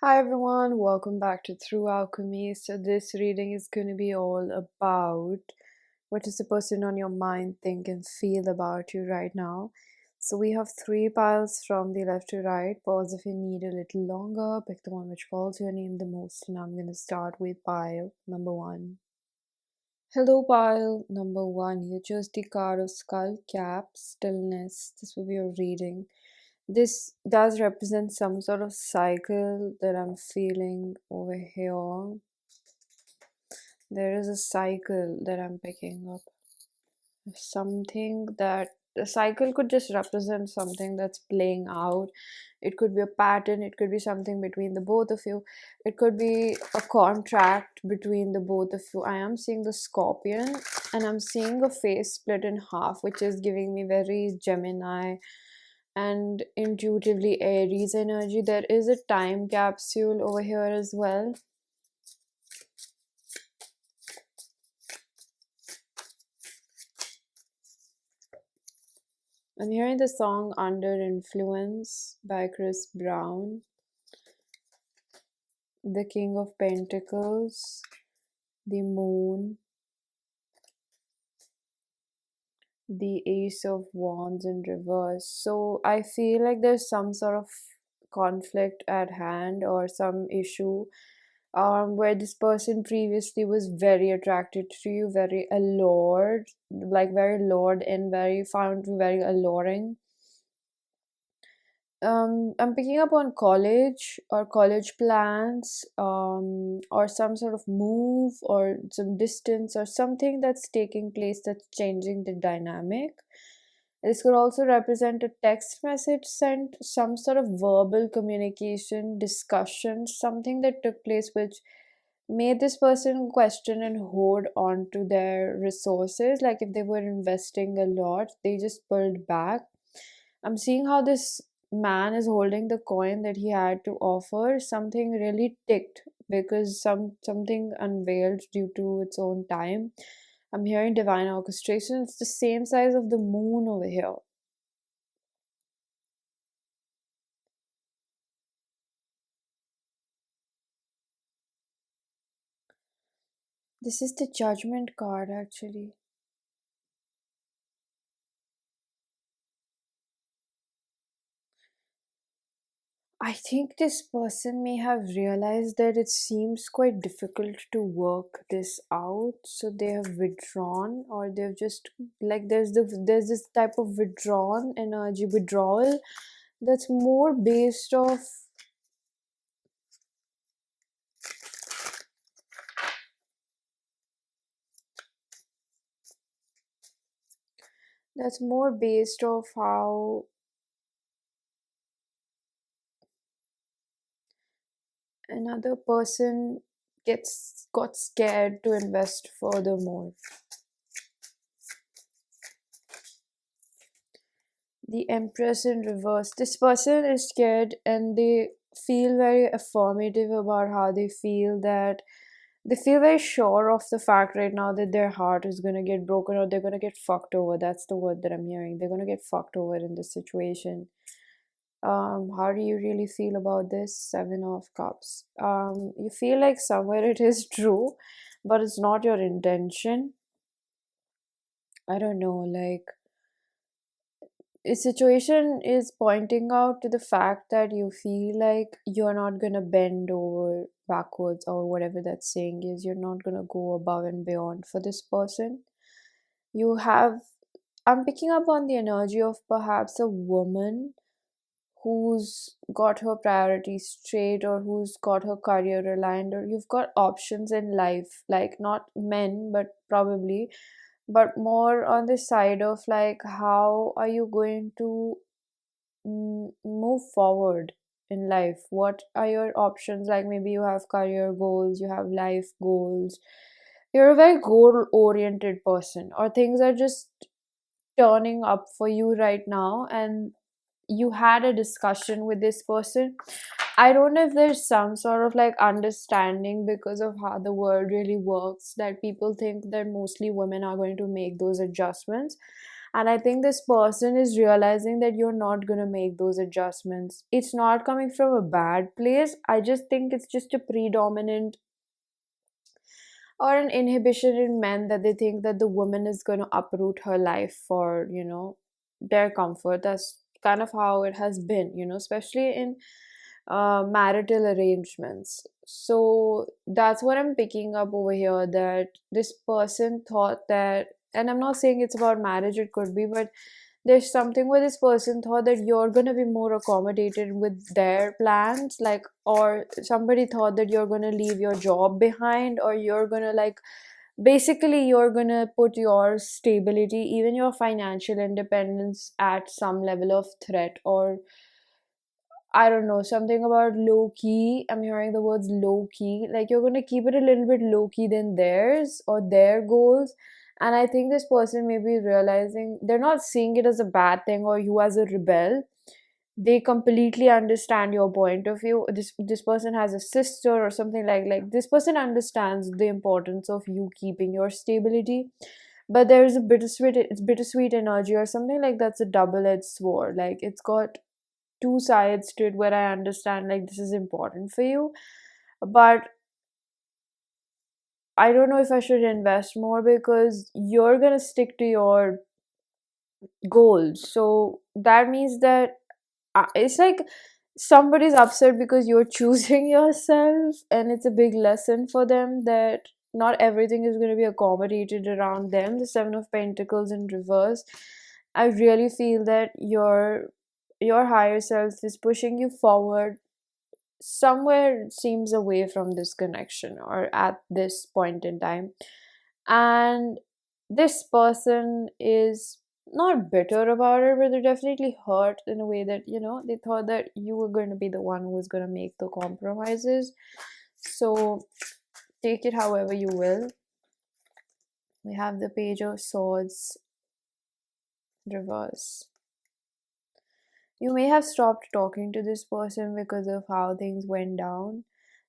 Hi everyone, welcome back to Through Alchemy. So, this reading is going to be all about what is the person on your mind think and feel about you right now. So, we have three piles from the left to right. Pause if you need a little longer, pick the one which calls your name the most, and I'm going to start with pile number one. Hello, pile number one. You chose the card of skull cap, stillness. This will be your reading. This does represent some sort of cycle that I'm feeling over here. There is a cycle that I'm picking up. Something that the cycle could just represent something that's playing out. It could be a pattern, it could be something between the both of you, it could be a contract between the both of you. I am seeing the scorpion and I'm seeing a face split in half, which is giving me very Gemini and intuitively Aries energy. There is a time capsule over here as well. I'm hearing the song Under Influence by Chris Brown. The King of Pentacles, the Moon, the Ace of Wands in reverse. So I feel like there's some sort of conflict at hand or some issue where this person previously was very attracted to you, very allured, like very lured and very found you very alluring. I'm picking up on college or college plans, or some sort of move or some distance or something that's taking place that's changing the dynamic. This could also represent a text message sent, some sort of verbal communication, discussion, something that took place which made this person question and hold on to their resources. Like if they were investing a lot, they just pulled back. I'm seeing how this man is holding the coin that he had to offer. Something really ticked because something unveiled due to its own time. I'm hearing divine orchestration. It's the same size of the moon over here. This is the judgment card actually. I think this person may have realized that it seems quite difficult to work this out, so they have withdrawn, or they've just like there's this type of withdrawn energy, withdrawal that's more based off that's more based off how another person got scared to invest furthermore. The Empress in reverse. This person is scared and they feel very affirmative about how they feel, that they feel very sure of the fact right now that their heart is going to get broken or they're going to get fucked over. That's the word that I'm hearing. They're going to get fucked over in this situation. How do you really feel about this? Seven of Cups. You feel like somewhere it is true, but it's not your intention. I don't know, like a situation is pointing out to the fact that you feel like you're not gonna bend over backwards or whatever that saying is. You're not gonna go above and beyond for this person. You have, I'm picking up on the energy of perhaps a woman who's got her priorities straight or who's got her career aligned, or you've got options in life, like not men, but probably, but more on the side of like how are you going to move forward in life. What are your options? Like maybe you have career goals, you have life goals, you're a very goal oriented person, or things are just turning up for you right now, and you had a discussion with this person. I don't know if there's some sort of like understanding because of how the world really works, that people think that mostly women are going to make those adjustments. And I think this person is realizing that you're not going to make those adjustments. It's not coming from a bad place. I just think it's just a predominant or an inhibition in men that they think that the woman is going to uproot her life for, their comfort. That's kind of how it has been, especially in marital arrangements. So that's what I'm picking up over here, that this person thought that, and I'm not saying it's about marriage, it could be, but there's something where this person thought that you're going to be more accommodated with their plans, like, or somebody thought that you're going to leave your job behind, or you're going to, like, basically you're going to put your stability, even your financial independence, at some level of threat. Or I don't know, something about low key. I'm hearing the words low key. Like, you're going to keep it a little bit low key than theirs or their goals. And I think this person may be realizing they're not seeing it as a bad thing or you as a rebel. They completely understand your point of view. This person has a sister or something, like this person understands the importance of you keeping your stability. But there's a bittersweet energy or something, like that's a double-edged sword. Like, it's got two sides to it, where I understand like this is important for you, but I don't know if I should invest more, because you're gonna stick to your goals. So that means that it's like somebody's upset because you're choosing yourself, and it's a big lesson for them that not everything is going to be accommodated around them. The Seven of Pentacles in reverse, I really feel that your higher self is pushing you forward. Somewhere it seems away from this connection, or at this point in time. And this person is not bitter about it, but they're definitely hurt in a way that, they thought that you were going to be the one who was going to make the compromises. So take it however you will. We have the Page of Swords reverse. You may have stopped talking to this person because of how things went down.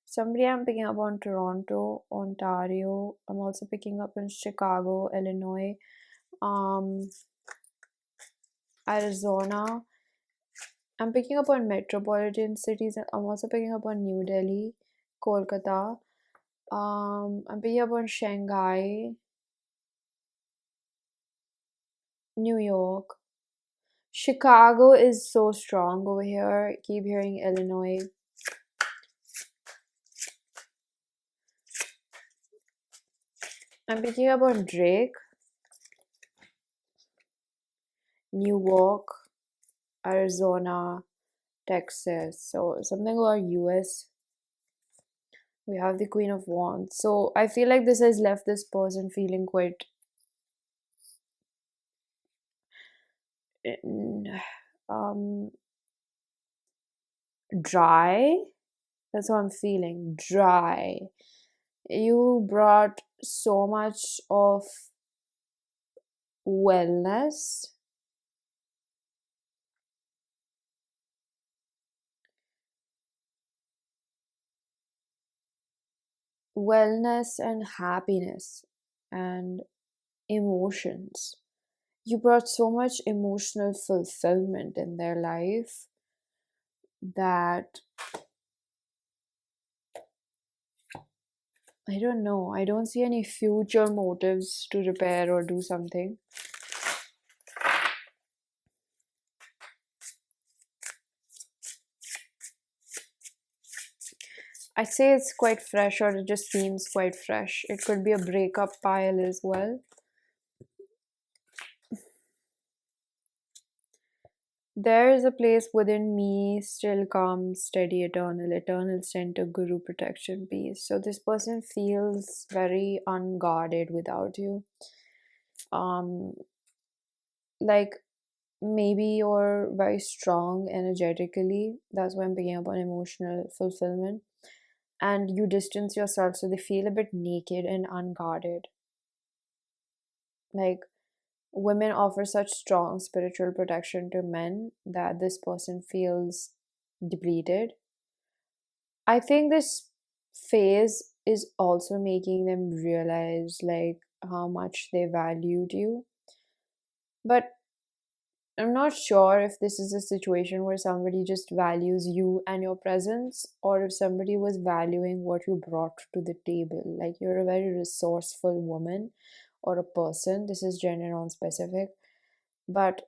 Somebody I'm picking up on Toronto, Ontario. I'm also picking up in Chicago, Illinois, um, Arizona. I'm picking up on metropolitan cities. I'm also picking up on New Delhi, Kolkata. I'm picking up on Shanghai, New York. Chicago is so strong over here. Keep hearing Illinois. I'm picking up on Drake, Newark, Arizona, Texas. So something about US. We have the Queen of Wands. So I feel like this has left this person feeling quite um dry. That's what I'm feeling. Dry. You brought so much of wellness, and happiness and emotions. You brought so much emotional fulfillment in their life that I don't know. I don't see any future motives to repair or do something. I'd say it's quite fresh, or it just seems quite fresh. It could be a breakup pile as well. There is a place within me, still calm, steady, eternal center, guru, protection, peace. So this person feels very unguarded without you. Um, like, maybe you're very strong energetically. That's why I'm picking up on emotional fulfillment. And you distance yourself, so they feel a bit naked and unguarded. Like, women offer such strong spiritual protection to men that this person feels depleted. I think this phase is also making them realize like how much they valued you. But I'm not sure if this is a situation where somebody just values you and your presence, or if somebody was valuing what you brought to the table. Like, you're a very resourceful woman or a person. This is gender non-specific. But,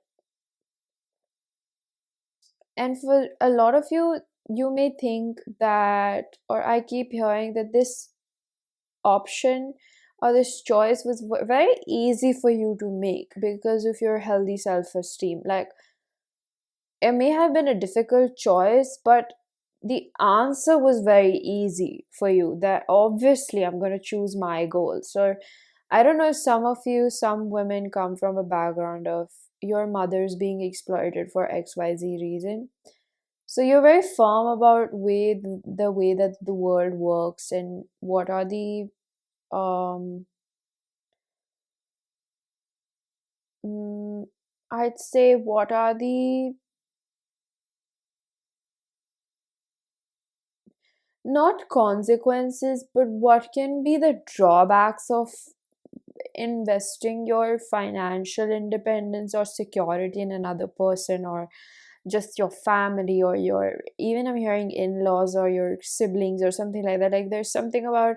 and for a lot of you, you may think that, or I keep hearing that this option or this choice was very easy for you to make because of your healthy self-esteem. Like, it may have been a difficult choice, but the answer was very easy for you, that obviously I'm going to choose my goals. So I don't know if some of you, some women come from a background of your mother's being exploited for XYZ reason. So you're very firm about the way that the world works, and what are the um mm, I'd say what are the, not consequences, but what can be the drawbacks of investing your financial independence or security in another person, or just your family, or your, even I'm hearing in-laws or your siblings or something like that. Like, there's something about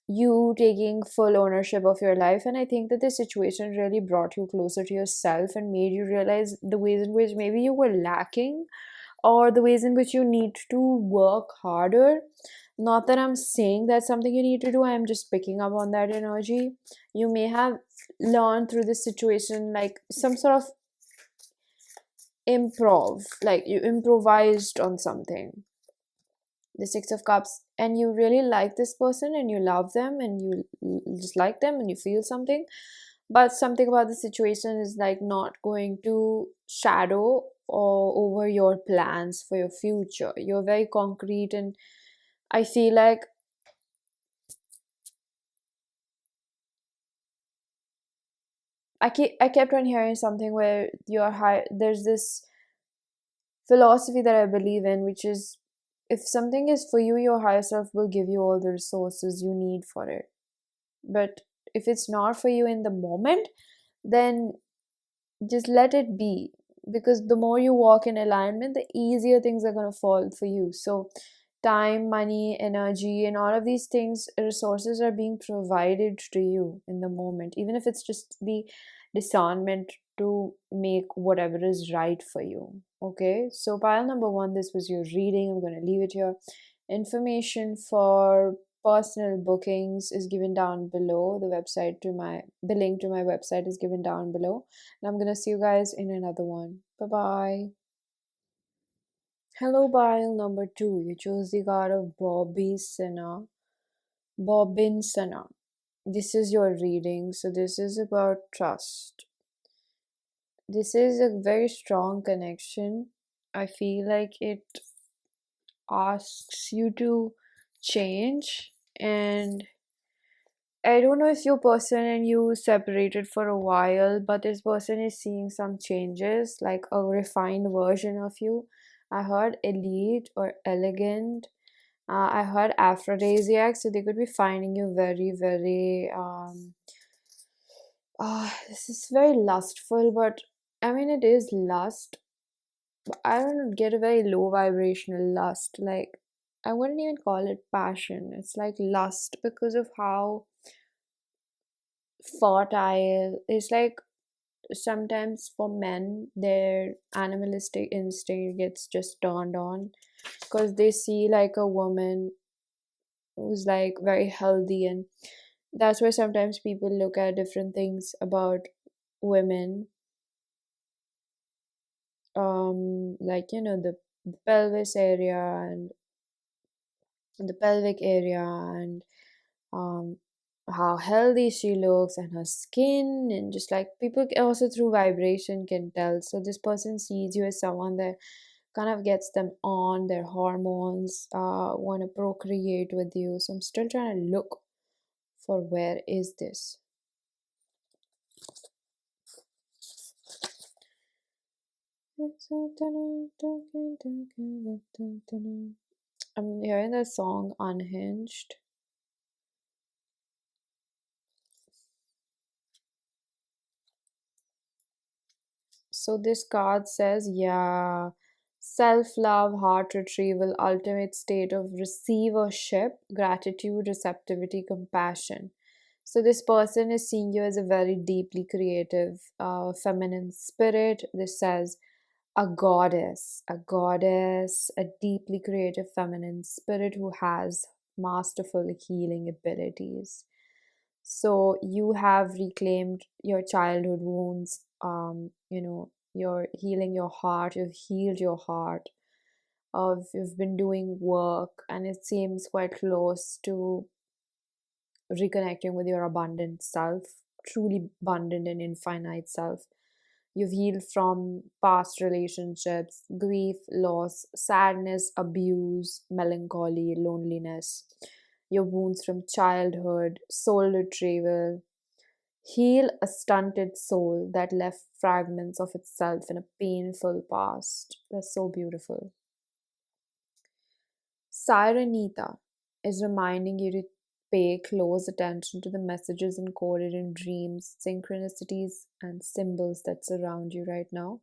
you taking full ownership of your life, and I think that this situation really brought you closer to yourself and made you realize the ways in which maybe you were lacking, or the ways in which you need to work harder. Not that I'm saying that's something you need to do, I'm just picking up on that energy. You may have learned through this situation, like some sort of improv, like you improvised on something. The Six of Cups, and you really like this person and you love them and you just like them and you feel something, but something about the situation is like not going to shadow or over your plans for your future. You're very concrete, and I feel like I kept on hearing something where you're high. There's this philosophy that I believe in, which is, if something is for you, your higher self will give you all the resources you need for it. But if it's not for you in the moment, then just let it be, because the more you walk in alignment, the easier things are going to fall for you. So time, money, energy, and all of these things, resources are being provided to you in the moment, even if it's just the discernment to make whatever is right for you. Okay, so pile number one, this was your reading. I'm going to leave it here. Information for personal bookings is given down below. The link to my website is given down below, and I'm gonna see you guys in another one. Bye bye. Hello, pile number two. You chose the card of Bobinsana. This is your reading, so this is about trust. This is a very strong connection. I feel like it asks you to change, and I don't know if your person and you separated for a while, but this person is seeing some changes, like a refined version of you. I heard elite or elegant. I heard aphrodisiac, so they could be finding you very, very. This is very lustful, but I mean, it is lust. But I don't get a very low vibrational lust. Like, I wouldn't even call it passion. It's like lust because of how fertile. It's like sometimes for men, their animalistic instinct gets just turned on because they see like a woman who's like very healthy, and that's where sometimes people look at different things about women, like the pelvis area and the pelvic area, and um how healthy she looks and her skin, and just like people also through vibration can tell. So this person sees you as someone that kind of gets them on their hormones, want to procreate with you. So I'm still trying to look for where is this. I'm hearing the song Unhinged. So this card says, yeah, self-love, heart retrieval, ultimate state of receivership, gratitude, receptivity, compassion. So this person is seeing you as a very deeply creative, feminine spirit. This says a goddess, a deeply creative feminine spirit who has masterful healing abilities. So you have reclaimed your childhood wounds, you're healing your heart, you've healed your heart, you've been doing work, and it seems quite close to reconnecting with your abundant self, truly abundant and infinite self. You've healed from past relationships, grief, loss, sadness, abuse, melancholy, loneliness, your wounds from childhood, soul retrieval. Heal a stunted soul that left fragments of itself in a painful past. That's so beautiful. Sirenita is reminding you to pay close attention to the messages encoded in dreams, synchronicities, and symbols that surround you right now.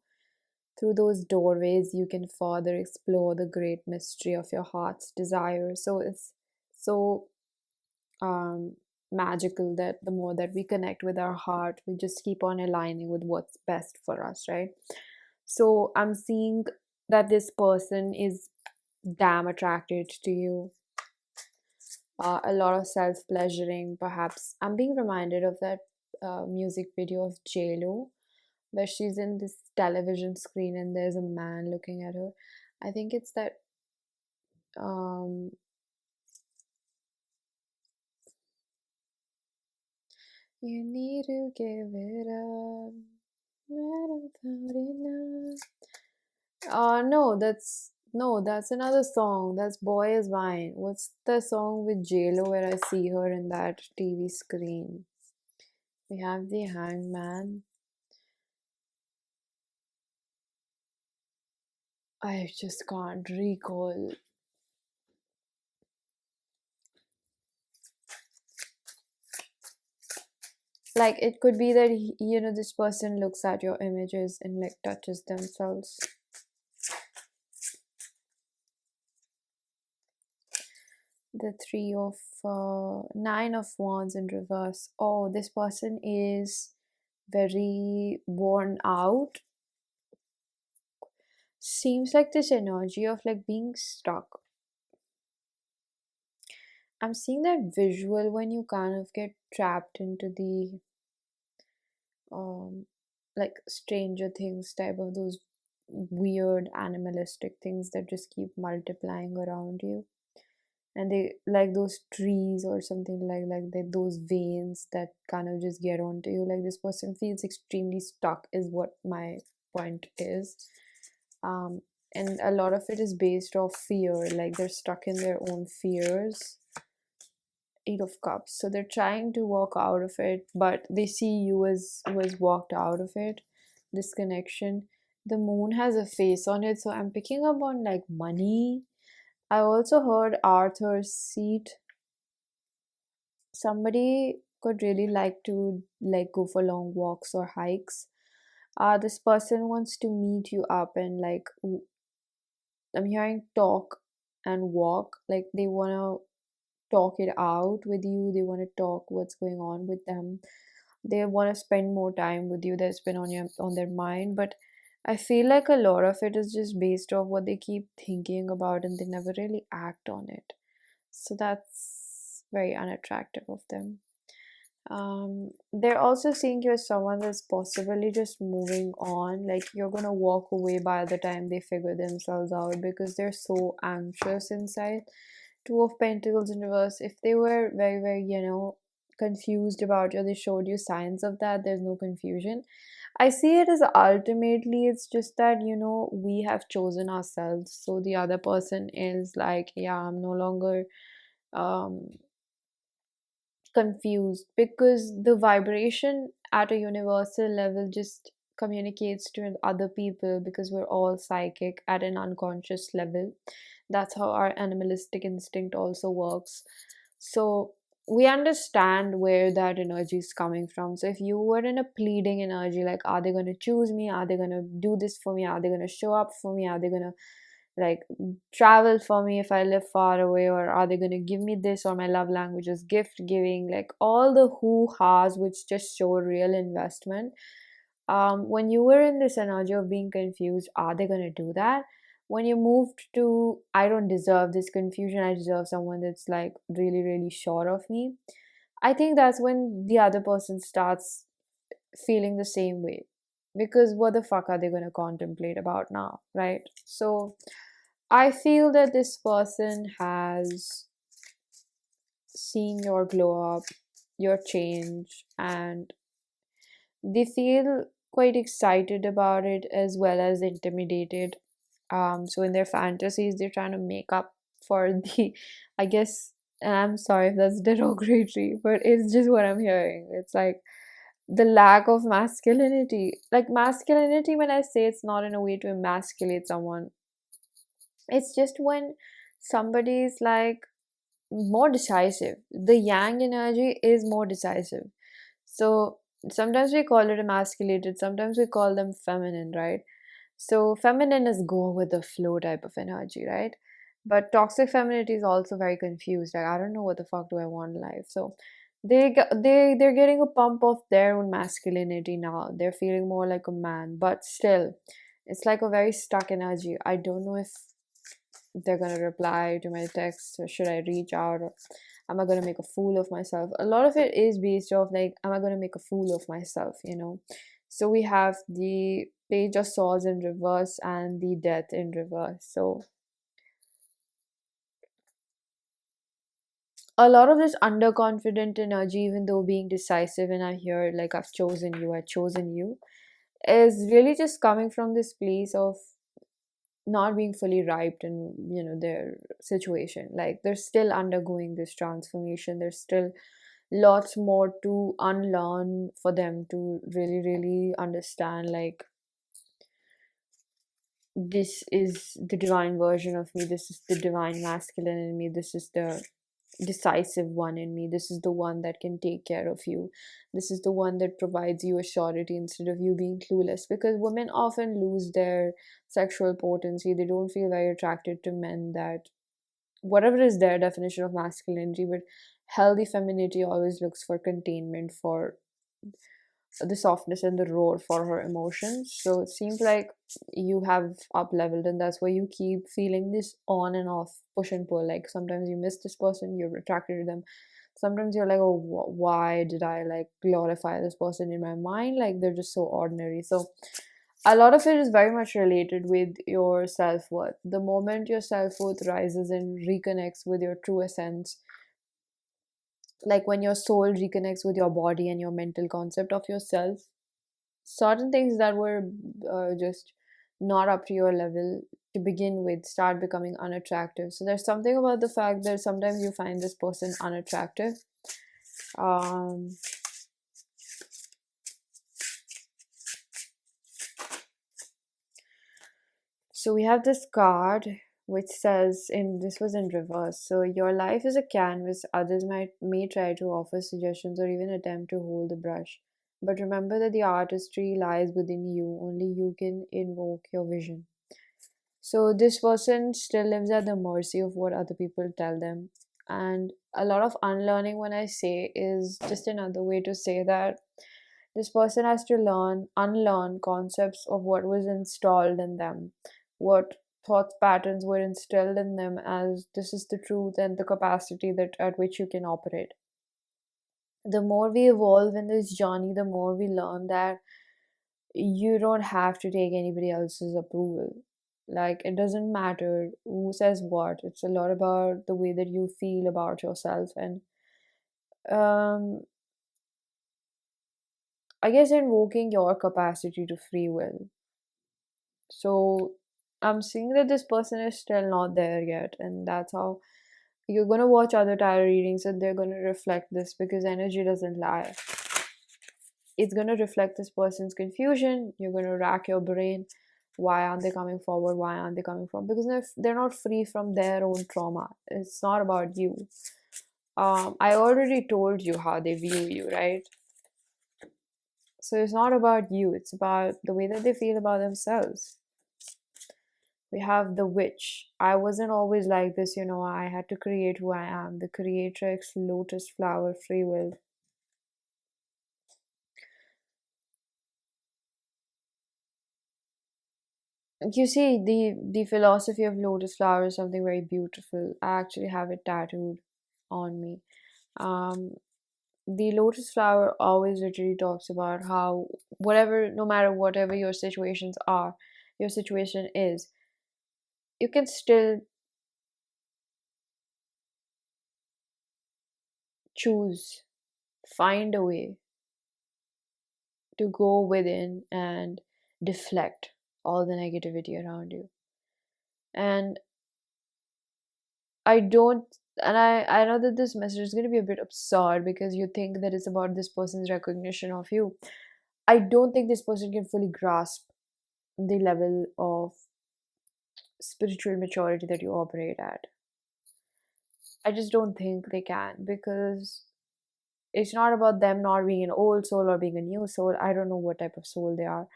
Through those doorways, you can further explore the great mystery of your heart's desire. So it's so um, magical that the more that we connect with our heart, we just keep on aligning with what's best for us, right? So I'm seeing that this person is damn attracted to you. A lot of self pleasuring, perhaps. I'm being reminded of that music video of JLo where she's in this television screen and there's a man looking at her. I think it's that um you need to give it up. Not about enough. No, that's another song. That's Boy Is Mine. What's the song with JLo where I see her in that TV screen? We have the Hangman. I just can't recall. Like it could be that this person looks at your images and like touches themselves. The nine of wands in reverse. Oh, this person is very worn out. Seems like this energy of like being stuck. I'm seeing that visual when you kind of get trapped into the um like Stranger Things type of those weird animalistic things that just keep multiplying around you. And they like those trees or something like that, those veins that kind of just get onto you. Like this person feels extremely stuck is what my point is. um and a lot of it is based off fear, like they're stuck in their own fears. Eight of cups, so they're trying to walk out of it, but they see you as who has walked out of it. This connection, the moon has a face on it, so I'm picking up on like money. I also heard Arthur's seat. Somebody could really like to like go for long walks or hikes. This person wants to meet you up and like I'm hearing talk and walk. Like they wanna talk it out with you. They want to talk what's going on with them. They want to spend more time with you that's been on their mind. But I feel like a lot of it is just based off what they keep thinking about and they never really act on it. So that's very unattractive of them. They're also seeing you as someone that's possibly just moving on, like you're gonna walk away by the time they figure themselves out because they're so anxious inside. Two of Pentacles in reverse. If they were very, very, confused about you, they showed you signs of that. There's no confusion. I see it as ultimately, it's just that, we have chosen ourselves. So the other person is like, yeah, I'm no longer um, confused because the vibration at a universal level just communicates to other people because we're all psychic at an unconscious level. That's how our animalistic instinct also works. So we understand where that energy is coming from. So if you were in a pleading energy, like, are they going to choose me? Are they going to do this for me? Are they going to show up for me? Are they going to like travel for me if I live far away? Or are they going to give me this? Or my love language is gift giving? Like all the hoo-has, which just show real investment. When you were in this energy of being confused, are they going to do that? When you moved to, I don't deserve this confusion, I deserve someone that's like really, really sure of me, I think that's when the other person starts feeling the same way. Because what the fuck are they going to contemplate about now, right? So I feel that this person has seen your glow up, your change, and they feel quite excited about it as well as intimidated. So in their fantasies, they're trying to make up for the, I guess, and I'm sorry if that's derogatory, but it's just what I'm hearing. It's like the lack of masculinity. Like masculinity, when I say, it's not in a way to emasculate someone, it's just when somebody is like more decisive. The yang energy is more decisive. So sometimes we call it emasculated, sometimes we call them feminine, right? So feminine is go with the flow type of energy, right? But toxic femininity is also very confused. Like I don't know what the fuck do I want in life. So they're getting a pump of their own masculinity now. They're feeling more like a man, but still, it's like a very stuck energy. I don't know if they're gonna reply to my text, or should I reach out, or am I gonna make a fool of myself? A lot of it is based off like, am I gonna make a fool of myself, you know? So we have the page of swords in reverse and the death in reverse. So a lot of this underconfident energy, even though being decisive, and I hear like, I've chosen you, is really just coming from this place of not being fully ripe in, you know, their situation. Like they're still undergoing this transformation. There's still lots more to unlearn for them to really, really understand, like, this is the divine version of me, this is the divine masculine in me, this is the decisive one in me, this is the one that can take care of you, this is the one that provides you a surety instead of you being clueless. Because women often lose their sexual potency, they don't feel very attracted to men that, whatever is their definition of masculinity, but healthy femininity always looks for containment, for the softness and the roar for her emotions. So it seems like you have up leveled, and that's why you keep feeling this on and off push and pull. Like sometimes you miss this person, you're attracted to them. Sometimes you're like, oh, why did I like glorify this person in my mind? Like they're just so ordinary. So a lot of it is very much related with your self worth. The moment your self worth rises and reconnects with your true essence, like when your soul reconnects with your body and your mental concept of yourself, certain things that were just not up to your level to begin with start becoming unattractive. So there's something about the fact that sometimes you find this person unattractive. um so we have this card which says, in this was in reverse, so your life is a canvas, others may try to offer suggestions or even attempt to hold the brush, but remember that the artistry lies within you, only you can invoke your vision. So this person still lives at the mercy of what other people tell them. And a lot of unlearning, when I say, is just another way to say that this person has to unlearn concepts of what was installed in them, what thought patterns were instilled in them as this is the truth and the capacity that at which you can operate. The more we evolve in this journey, the more we learn that you don't have to take anybody else's approval. Like, it doesn't matter who says what. It's a lot about the way that you feel about yourself. And um, I guess invoking your capacity to free will. So I'm seeing that this person is still not there yet. And that's how you're going to watch other tarot readings and they're going to reflect this, because energy doesn't lie. It's going to reflect this person's confusion. You're going to rack your brain. Why aren't they coming forward? Why aren't they coming forward? Because they're not free from their own trauma. It's not about you. I already told you how they view you, right? So it's not about you, it's about the way that they feel about themselves. We have the witch. I wasn't always like this, I had to create who I am. The creatrix, lotus flower, free will. You see, the philosophy of lotus flower is something very beautiful. I actually have it tattooed on me. Um, the lotus flower always literally talks about how whatever, no matter whatever your situations are, your situation is, you can still choose, find a way to go within and deflect all the negativity around you. And I don't, and I know that this message is going to be a bit absurd because you think that it's about this person's recognition of you. I don't think this person can fully grasp the level of spiritual maturity that you operate at. I just don't think they can, because it's not about them not being an old soul or being a new soul. I don't know what type of soul they are.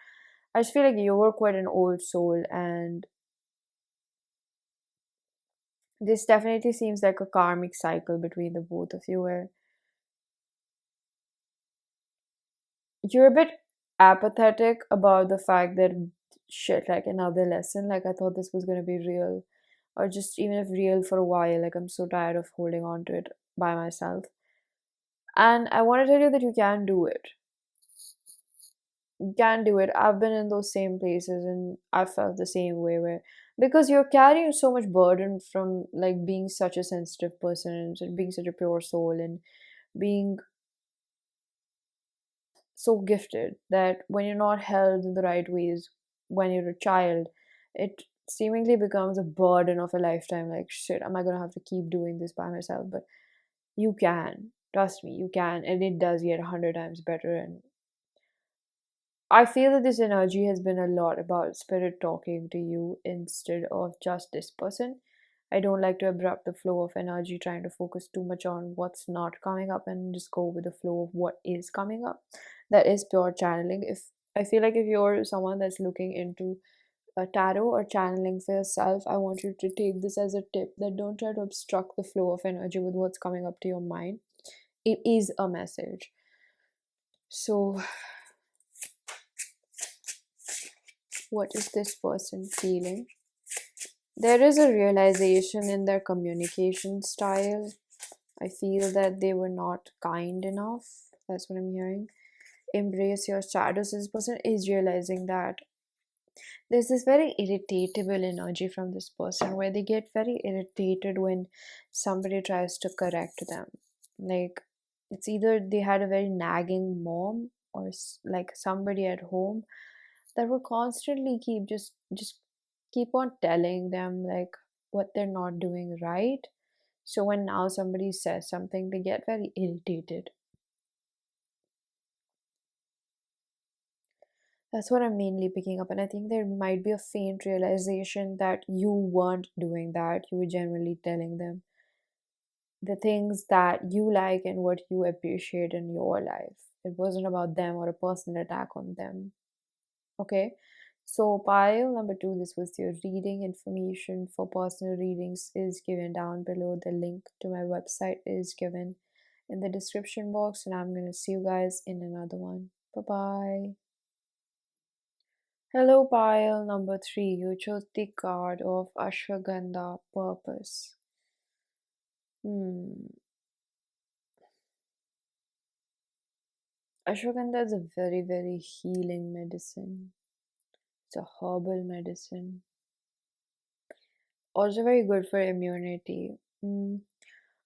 I just feel like you're quite an old soul, and this definitely seems like a karmic cycle between the both of you, where you're a bit apathetic about the fact that shit, like another lesson, like I thought this was going to be real, or just even if real for a while, like I'm so tired of holding on to it by myself. And I want to tell you that you can do it. You can do it. I've been in those same places and I felt the same way, where because you're carrying so much burden from like being such a sensitive person and being such a pure soul and being so gifted, that when you're not held in the right ways when you're a child, it seemingly becomes a burden of a lifetime. Like, shit, am I gonna have to keep doing this by myself? But you can. Trust me, you can. And it does get 100 times better. And I feel that this energy has been a lot about spirit talking to you instead of just this person. I don't like to abrupt the flow of energy, trying to focus too much on what's not coming up and just go with the flow of what is coming up. That is pure channeling. If I feel like if you're someone that's looking into a tarot or channeling for yourself, I want you to take this as a tip, that don't try to obstruct the flow of energy with what's coming up to your mind. It is a message. So, what is this person feeling? There is a realization in their communication style. I feel that they were not kind enough. That's what I'm hearing. Embrace your shadows. This person is realizing that there's this very irritatable energy from this person, where they get very irritated when somebody tries to correct them. Like, it's either they had a very nagging mom or like somebody at home that would constantly keep keep on telling them like what they're not doing right. So when now somebody says something, they get very irritated. That's what I'm mainly picking up. And I think there might be a faint realization that you weren't doing that. You were generally telling them the things that you like and what you appreciate in your life. It wasn't about them or a personal attack on them. Okay. So, pile number two, this was your reading. Information for personal readings is given down below. The link to my website is given in the description box. And I'm going to see you guys in another one. Bye bye. Hello, pile number three. You chose the card of Ashwagandha, purpose. Hmm. Ashwagandha is a very, very healing medicine. It's a herbal medicine. Also, very good for immunity.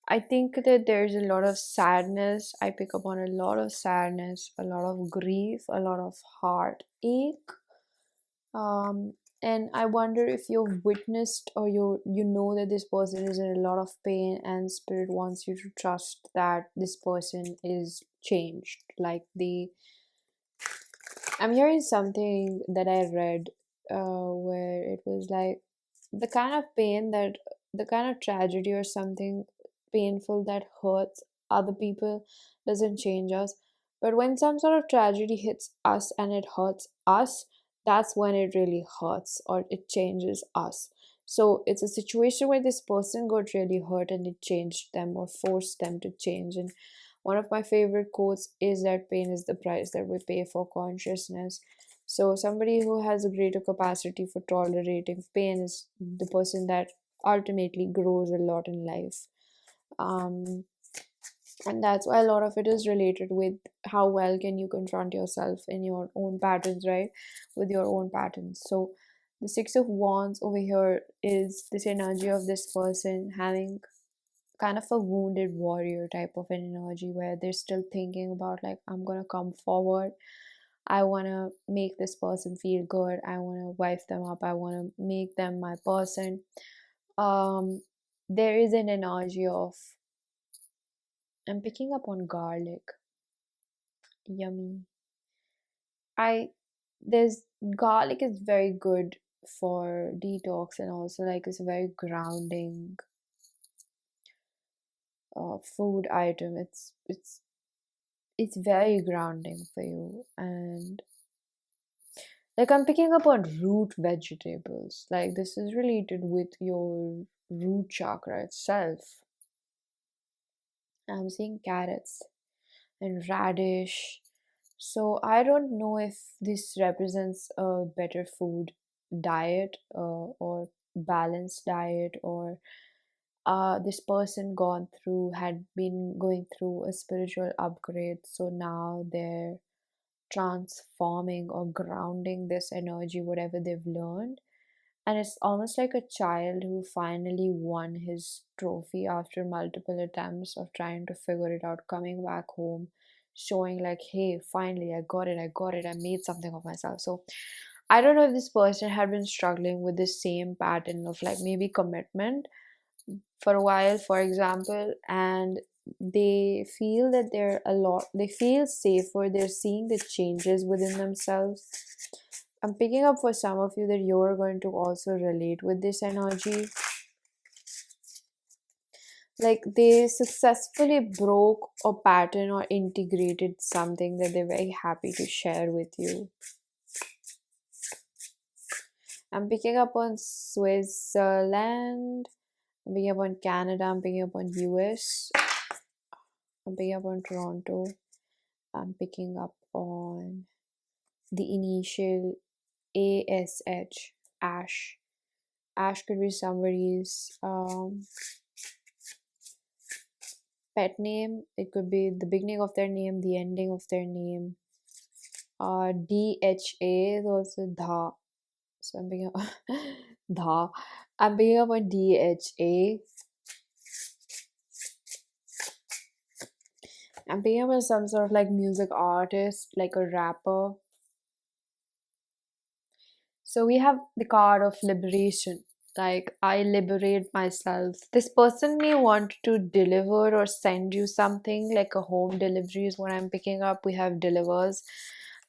I think that there's a lot of sadness. I pick up on a lot of sadness, a lot of grief, a lot of heartache. Um, and I wonder if you've witnessed or you know that this person is in a lot of pain, and spirit wants you to trust that this person is changed. Like I'm hearing something that I read, where it was like the kind of pain that the kind of tragedy or something painful, that hurts other people, doesn't change us. But when some sort of tragedy hits us and it hurts us, that's when it really hurts or it changes us. So it's a situation where this person got really hurt and it changed them or forced them to change. And one of my favorite quotes is that pain is the price that we pay for consciousness. So somebody who has a greater capacity for tolerating pain is the person that ultimately grows a lot in life. Um, and that's why a lot of it is related with how well can you confront yourself in your own patterns, right? With your own patterns. So the Six of Wands over here is this energy of this person having kind of a wounded warrior type of an energy where they're still thinking about, like, I'm gonna come forward, I want to make this person feel good, I want to wife them up, I want to make them my person. There is an energy of, I'm picking up on garlic. Yummy. I there's Garlic is very good for detox, and also like it's a very grounding food item. It's very grounding for you. And like I'm picking up on root vegetables. Like this is related with your root chakra itself. I'm seeing carrots and radish. So I don't know if this represents a better food diet or balanced diet, or this person gone through had been going through a spiritual upgrade, so now they're transforming or grounding this energy, whatever they've learned. And it's almost like a child who finally won his trophy after multiple attempts of trying to figure it out, coming back home, showing, like, hey, finally, I made something of myself. So I don't know if this person had been struggling with the same pattern of, like, maybe commitment for a while, for example, and they feel that they feel safer, they're seeing the changes within themselves. I'm picking up for some of you that you're going to also relate with this energy. Like they successfully broke a pattern or integrated something that they're very happy to share with you. I'm picking up on Switzerland. I'm picking up on Canada. I'm picking up on US. I'm picking up on Toronto. I'm picking up on the initial ASH. Ash. Ash could be somebody's pet name. It could be the beginning of their name, the ending of their name. DHA is also Dha. So I'm picking up Dha. I'm picking up on DHA. I'm picking up on some sort of like music artist, like a rapper. So we have the card of liberation. Like, I liberate myself. This person may want to deliver or send you something, like a home delivery is what I'm picking up. We have delivers.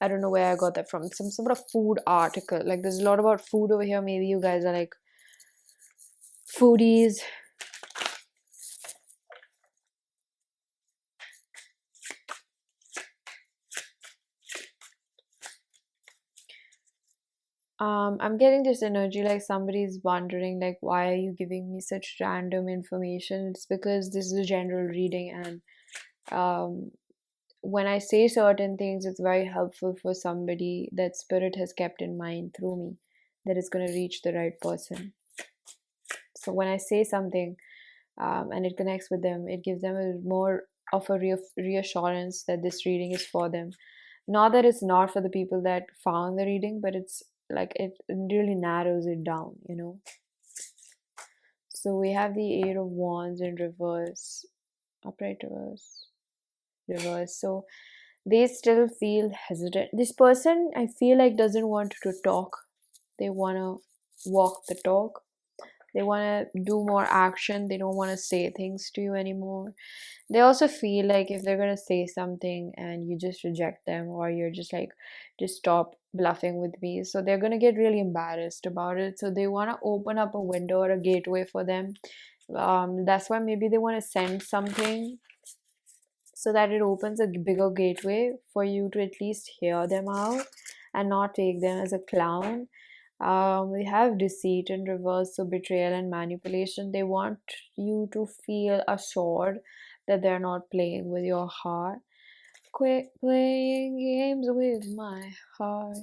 I don't know where I got that from. Some sort of food article. Like, there's a lot about food over here. Maybe you guys are like foodies. I'm getting this energy like somebody's wondering, like, why are you giving me such random information? It's because this is a general reading, and when I say certain things, it's very helpful for somebody that spirit has kept in mind through me, that it's going to reach the right person. So when I say something and it connects with them, it gives them a more of a reassurance that this reading is for them. Not that it's not for the people that found the reading, but it's like it really narrows it down, you know. So we have the Eight of Wands in reverse, upright reverse. So they still feel hesitant. This person, I feel like, doesn't want to talk. They want to walk the talk. They want to do more action. They don't want to say things to you anymore. They also feel like if they're going to say something and you just reject them, or you're just like, just stop bluffing with me, so they're going to get really embarrassed about it. So they want to open up a window or a gateway for them That's why maybe they want to send something so that it opens a bigger gateway for you to at least hear them out and not take them as a clown. We have deceit in reverse, so betrayal and manipulation. They want you to feel assured that they're not playing with your heart. Quit playing games with my heart,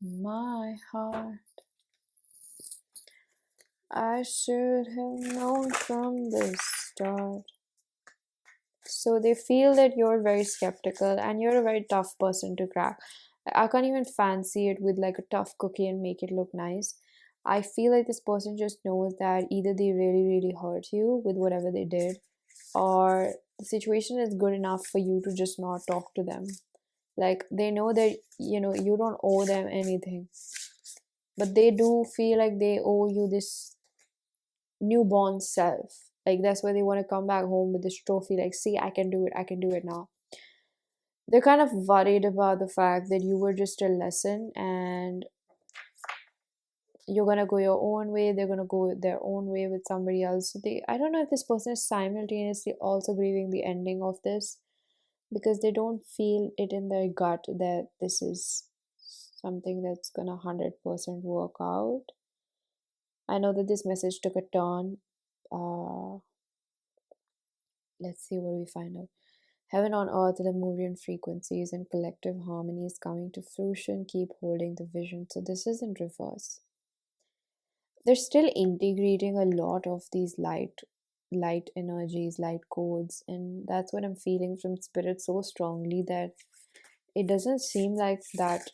my heart. I should have known from the start. So they feel that you're very skeptical and you're a very tough person to crack. I can't even fancy it with like a tough cookie and make it look nice. I feel like this person just knows that either they really, really hurt you with whatever they did, or the situation is good enough for you to just not talk to them. Like they know that, you don't owe them anything, but they do feel like they owe you this newborn self. Like that's why they want to come back home with this trophy, like, see, I can do it, I can do it now. They're kind of worried about the fact that you were just a lesson and you're gonna go your own way, they're gonna go their own way with somebody else. So I don't know if this person is simultaneously also grieving the ending of this, because they don't feel it in their gut that this is something that's gonna 100% work out. I know that this message took a turn. Let's see what we find out. Heaven on earth, the Lemurian frequencies and collective harmony is coming to fruition. Keep holding the vision. So this is in reverse. They're still integrating a lot of these light energies, light codes, and that's what I'm feeling from spirit so strongly, that it doesn't seem like that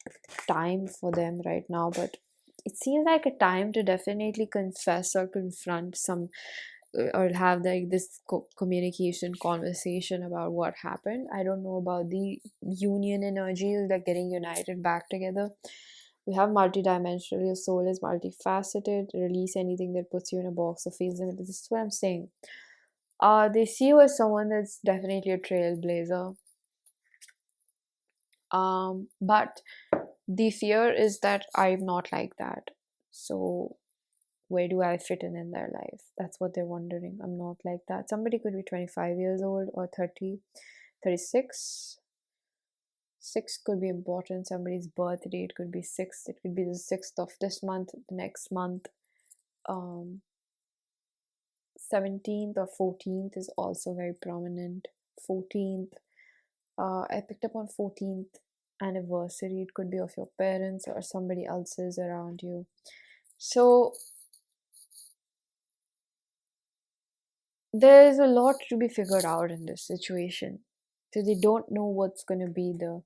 time for them right now, but it seems like a time to definitely confess or confront some, or have like this communication conversation about what happened. I don't know about the union energies, like getting united back together. We have multidimensional, your soul is multifaceted. Release anything that puts you in a box or feels limited. This is what I'm saying. They see you as someone that's definitely a trailblazer. But the fear is that I'm not like that. So where do I fit in their life? That's what they're wondering. I'm not like that. Somebody could be 25 years old or 30, 36. 6 could be important. Somebody's birth date could be 6. It could be the 6th of this month, the next month. 17th or 14th is also very prominent. 14th. I picked up on 14th anniversary. It could be of your parents or somebody else's around you. So there's a lot to be figured out in this situation. So they don't know what's going to be the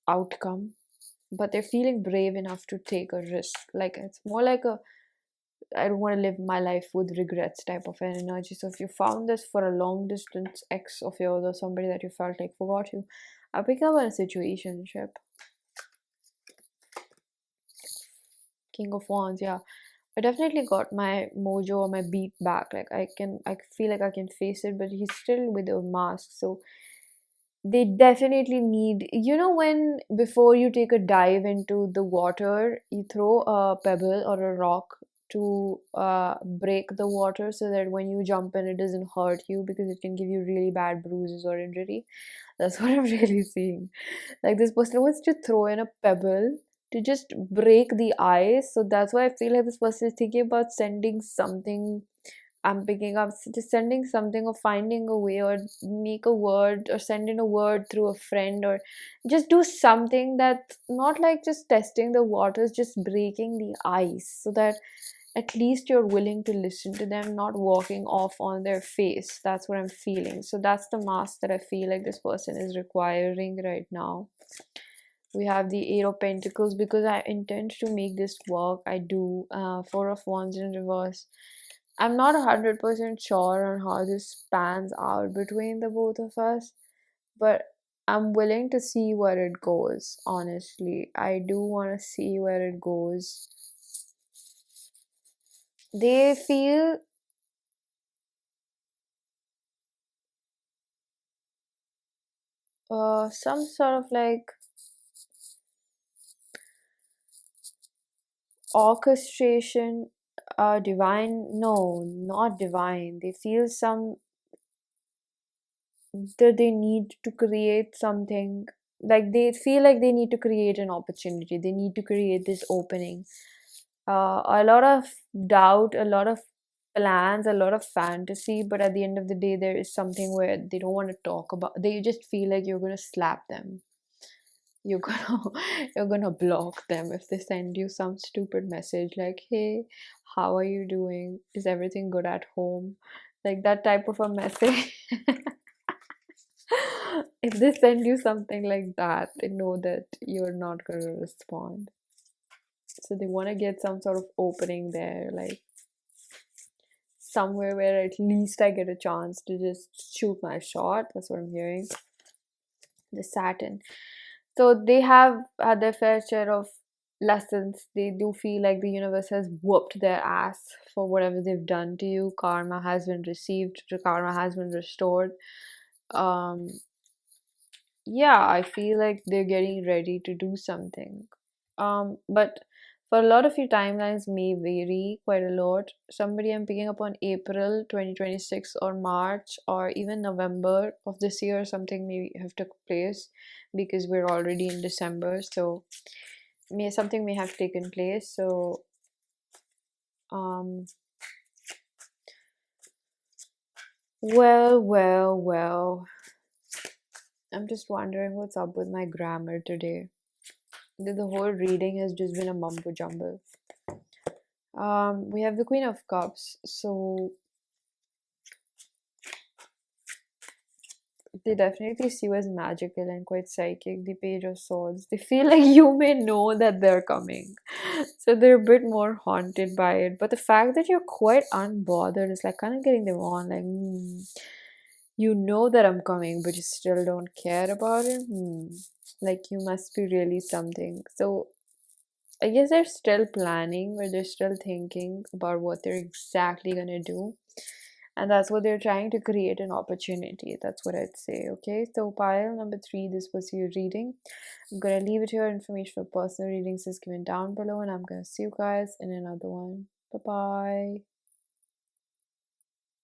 outcome, but they're feeling brave enough to take a risk. Like it's more like a, I don't want to live my life with regrets type of an energy. So if you found this for a long distance ex of yours or somebody that you felt like forgot you, I pick up on a situationship. King of Wands, yeah. I definitely got my mojo or my beat back. Like I feel like I can face it, but he's still with a mask. So they definitely need, when before you take a dive into the water, you throw a pebble or a rock to break the water so that when you jump in, it doesn't hurt you because it can give you really bad bruises or injury. That's what I'm really seeing. Like this person wants to throw in a pebble to just break the ice. So that's why I feel like this person is thinking about sending something. I'm picking up just sending something or finding a way or make a word or send in a word through a friend or just do something that's not like just testing the waters, just breaking the ice so that at least you're willing to listen to them, not walking off on their face. That's what I'm feeling. So that's the mask that I feel like this person is requiring right now. We have the Eight of Pentacles because I intend to make this work. I do. Four of Wands in reverse. I'm not 100% sure on how this pans out between the both of us, but I'm willing to see where it goes, honestly. I do want to see where it goes. They feel some sort of like orchestration, divine, no, not divine. They feel some that they need to create something, like they feel like they need to create an opportunity, they need to create this opening, a lot of doubt, a lot of plans, a lot of fantasy, but at the end of the day there is something where they don't want to talk about, they just feel like you're going to slap them, you're gonna you're gonna block them if they send you some stupid message like, hey, how are you doing, is everything good at home, like that type of a message. If they send you something like that, they know that you're not going to respond. So they want to get some sort of opening there, like somewhere where at least I get a chance to just shoot my shot. That's what I'm hearing. The Saturn. So they have had their fair share of lessons. They do feel like the universe has whooped their ass for whatever they've done to you. Karma has been received, karma has been restored. Um, yeah, I feel like they're getting ready to do something. But for a lot of your timelines may vary quite a lot. Somebody I'm picking up on April 2026 or March or even November of this year, something may have took place because we're already in December. So something may have taken place. So um well. I'm just wondering what's up with my grammar today. The whole reading has just been a mumbo jumble. We have the Queen of Cups, so they definitely see you as magical and quite psychic. The Page of Swords, they feel like you may know that they're coming, so they're a bit more haunted by it. But the fact that you're quite unbothered is like kind of getting them on, like, you know that I'm coming, but you still don't care about it. Like you must be really something. So I guess they're still planning or they're still thinking about what they're exactly gonna do. And that's what they're trying to create an opportunity. That's what I'd say. Okay. So pile number 3, this was your reading. I'm gonna leave it here. Information for personal readings is given down below, and I'm gonna see you guys in another one. Bye bye.